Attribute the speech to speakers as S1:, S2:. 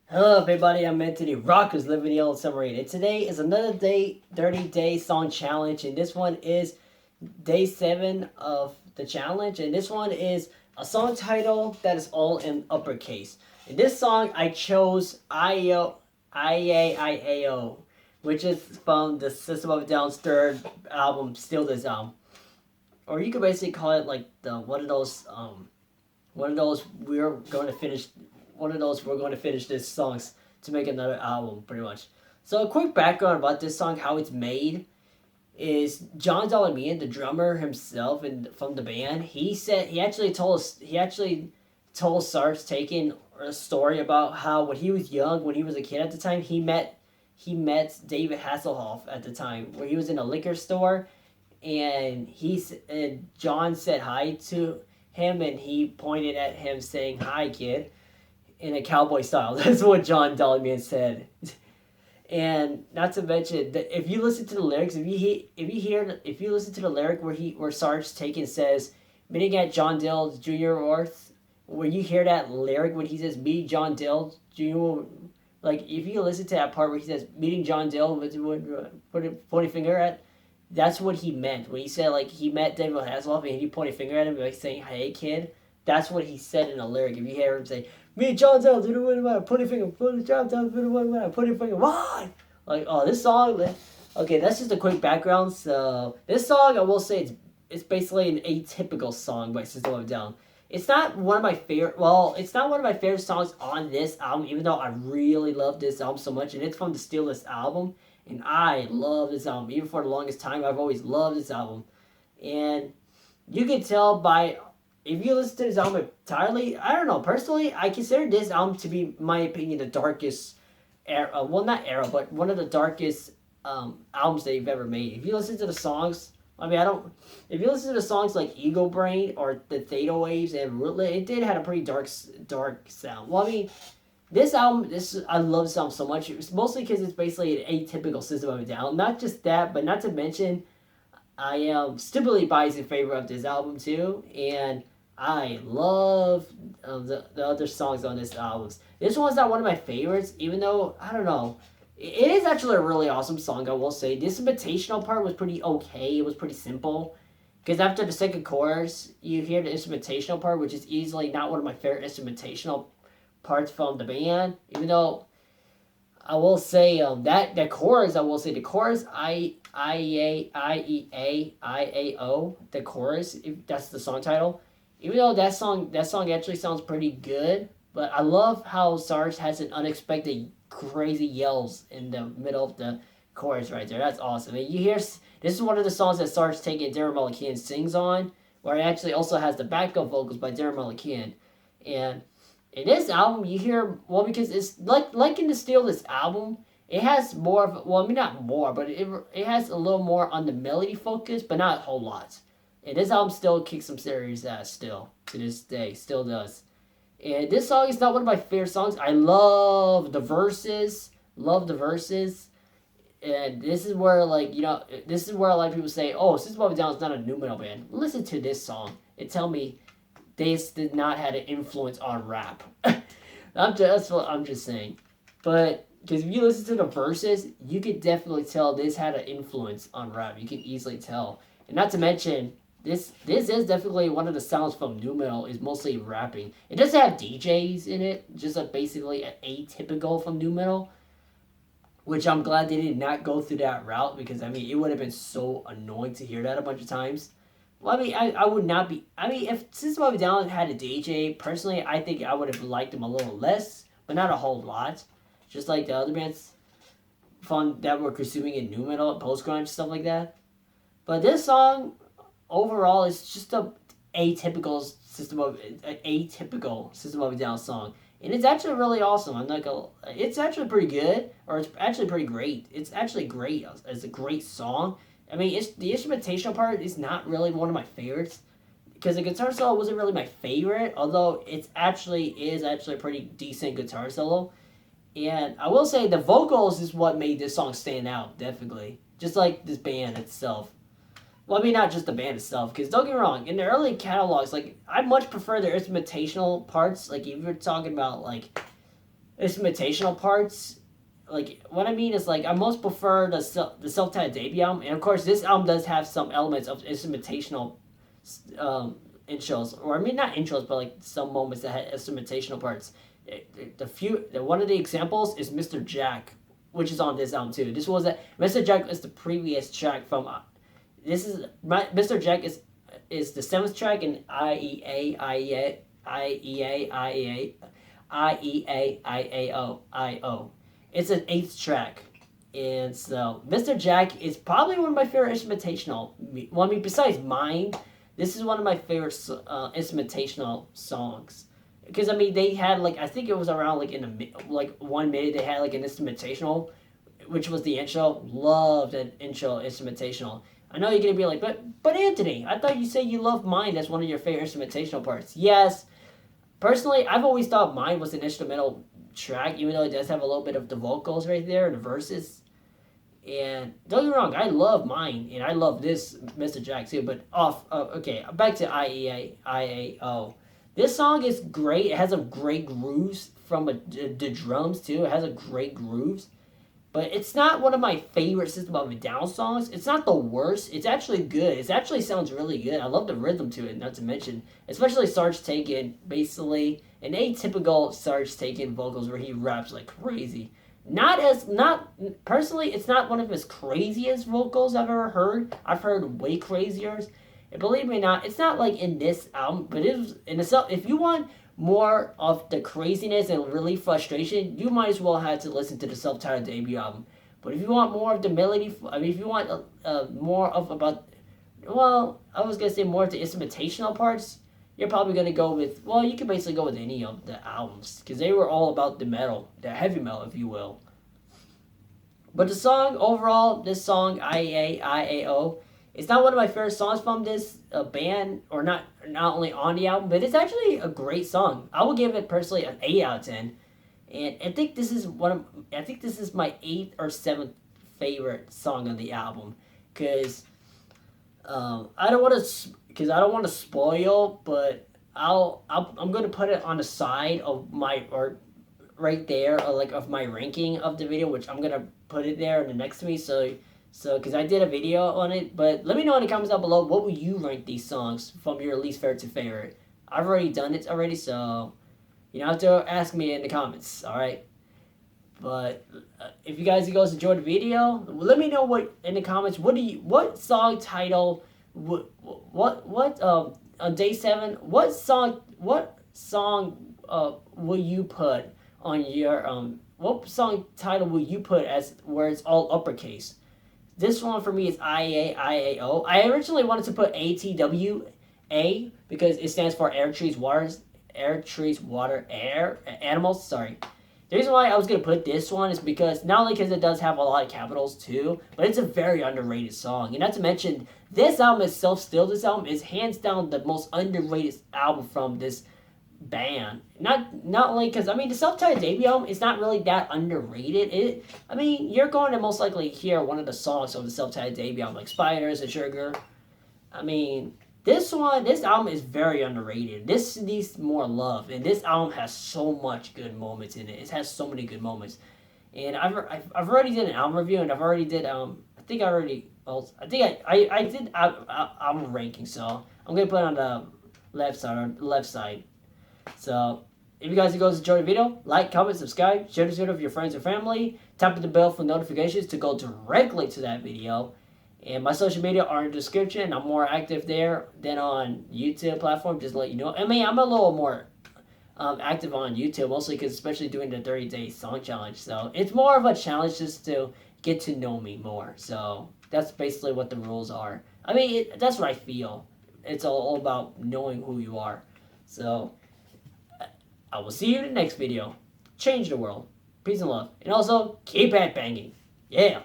S1: Hello everybody, I'm Anthony Rockers living the old submarine, and today is another 30-day song challenge, and this one is day 7 of the challenge, and this one is a song title that is all in uppercase. In this song, I chose IAIAO, which is from the System of a Down's third album, Still This Album. Or you could basically call it like the one of those we're going to finish this songs to make another album pretty much. So a quick background about this song, how it's made is John Dolamian, the drummer himself and from the band, he actually told Sarge Taken a story about how when he was young, when he was a kid at the time, he met David Hasselhoff at the time where he was in a liquor store, and John said hi to him, and he pointed at him saying hi kid in a cowboy style. That's what John Dollyman said. And not to mention that if you listen to the lyrics, if you listen to the lyric where Sarge Taken says meeting at John Dill Jr. Orth, where you hear that lyric when he says meet John Dill Jr. Like if you listen to that part where he says meeting John Dill with pointing finger at, that's what he meant when he said like he met David Hasselhoff and he pointed a finger at him like saying hey kid. That's what he said in the lyric. If you hear him say me John Dale, do the one about putting finger, put John Dale, do the one about putting finger. Why? Like this song. Okay, that's just a quick background. So this song, I will say, it's basically an atypical song by System of a Down. It's not one of my favorite. Well, it's not one of my favorite songs on this album, even though I really love this album so much, and it's from the Steal This album, and I love this album. Even for the longest time, I've always loved this album, and you can tell by if you listen to this album entirely, I don't know. Personally, I consider this album to be, in my opinion, the darkest era. Well, not era, but one of the darkest albums that you've ever made. If you listen to the songs, I mean, I don't. If you listen to the songs like Ego Brain or the Theta Waves and Rootlet, it did have a pretty dark sound. Well, I mean, this album, I love this album so much. It's mostly because it's basically an atypical System of a Down. Not just that, but not to mention, I am stupidly biased in favor of this album too, and I love the other songs on this album. This one's not one of my favorites, even though, I don't know. It is actually a really awesome song, I will say. This invitational part was pretty okay. It was pretty simple. Because after the second chorus, you hear the instrumentational part, which is easily not one of my favorite instrumentational parts from the band. Even though I will say that chorus, the chorus I-E-A-I-E-A-I-A-O, the chorus, if that's the song title, even though that song actually sounds pretty good, but I love how Sarge has an unexpected crazy yells in the middle of the chorus right there. That's awesome. And you hear this is one of the songs that Sarge Taken Darren Mullican sings on, where it actually also has the backup vocals by Darren Mullican. And in this album, you hear because it's like in the Steal This album, it has more of not more, but it has a little more on the melody focus, but not a whole lot. And this album still kicks some serious ass still to this day, still does. And this song is not one of my favorite songs. I love the verses, and this is where this is where a lot of people say, "Oh, System of a Down is not a nu metal band." Listen to this song and tell me this did not have an influence on rap. That's what I'm just saying. But because if you listen to the verses, you could definitely tell this had an influence on rap. You can easily tell, and not to mention this is definitely one of the sounds from nu metal is mostly rapping. It doesn't have DJs in it, just like basically atypical from nu metal, which I'm glad they did not go through that route because I mean it would have been so annoying to hear that a bunch of times. Well, I mean, I would not be. I mean, if System of a Down had a DJ, personally, I think I would have liked them a little less, but not a whole lot. Just like the other bands from that were consuming in nu metal, post grunge, stuff like that. But this song overall is just a atypical System of a Down song, and it's actually really awesome. It's actually pretty good, or it's actually pretty great. It's actually great. It's a great song. I mean, it's the instrumentation part is not really one of my favorites because the guitar solo wasn't really my favorite, although it actually is actually a pretty decent guitar solo. And I will say the vocals is what made this song stand out, definitely. Just like this band itself. Well, I mean, not just the band itself, because don't get me wrong, in the early catalogs, like, I much prefer their instrumentational parts. Like, if you're talking about, like, instrumentational parts. Like what I mean is like I most prefer the self-titled debut album, and of course this album does have some elements of instrumentational intros, or I mean not intros, but like some moments that had instrumentational parts. One of the examples is Mr. Jack, which is on this album too. This was Mr. Jack is the previous track from. Mr. Jack is the seventh track in IEA. It's an eighth track. And so, Mr. Jack is probably one of my favorite instrumentational. Well, I mean, besides mine, this is one of my favorite instrumentational songs. Because, I mean, they had, like, I think it was around, like, in the, like, 1 minute, they had, like, an instrumentational, which was the intro. Loved an intro instrumentational. I know you're going to be like, but Anthony, I thought you said you loved mine as one of your favorite instrumentational parts. Yes. Personally, I've always thought mine was an instrumental track, even though it does have a little bit of the vocals right there, the verses. And don't get me wrong, I love mine, and I love this Mr. Jack too. But okay, back to IEAO. This song is great. It has a great grooves from the drums too. It has a great grooves. But it's not one of my favorite System of a Down songs. It's not the worst. It's actually good. It actually sounds really good. I love the rhythm to it, not to mention. Especially Sarge Taken, basically an atypical Sarge Taken vocals where he raps like crazy. Personally, it's not one of his craziest vocals I've ever heard. I've heard way crazier. And believe me or not, it's not like in this album, but it was in itself. If you want more of the craziness and really frustration, you might as well have to listen to the self-titled debut album. But if you want more of the melody, I mean, if you want more of about, well, I was gonna say more of the instrumentational parts, you're probably gonna go with, well, you can basically go with any of the albums because they were all about the metal, the heavy metal, if you will. But the song overall, this song IAO, it's not one of my favorite songs from this band, or not only on the album, but it's actually a great song. I would give it personally an 8 out of 10, and I think this is my 8th or 7th favorite song on the album, because I don't want to spoil, but I'm gonna put it on the side of my, or right there, or like of my ranking of the video, which I'm gonna put it there in the next to me, so because I did a video on it. But let me know in the comments down below, what would you rank these songs from your least favorite to favorite? I've already done it already, so you don't have to ask me in the comments, alright? But if you guys enjoyed the video, let me know what in the comments, what song title, on day 7, what song will you put on your, what song title will you put as where it's all uppercase? This one for me is IAO. I originally wanted to put ATWA because it stands for Air, Trees, Water, Animals. Sorry. The reason why I was going to put this one is because, not only because it does have a lot of capitals too, but it's a very underrated song. And not to mention, this album itself, this album is hands down the most underrated album from this band. Not only because, I mean, the self-titled debut album is not really that underrated. I mean, you're going to most likely hear one of the songs of the self-titled debut album, like Spiders and Sugar. I mean, this album is very underrated. This needs more love, and this album has so much good moments in it. It has so many good moments, and I've already did an album review, and I've already did I did album ranking, so I'm gonna put it on the left side. So, if you guys enjoyed the video, like, comment, subscribe, share this video with your friends and family, tap the bell for notifications to go directly to that video. And my social media are in the description. I'm more active there than on YouTube platform, just to let you know. I mean, I'm a little more active on YouTube, mostly because especially doing the 30-day song challenge. So, it's more of a challenge just to get to know me more. So, that's basically what the rules are. I mean, that's what I feel. It's all about knowing who you are. So, I will see you in the next video. Change the world. Peace and love. And also, keep at banging. Yeah.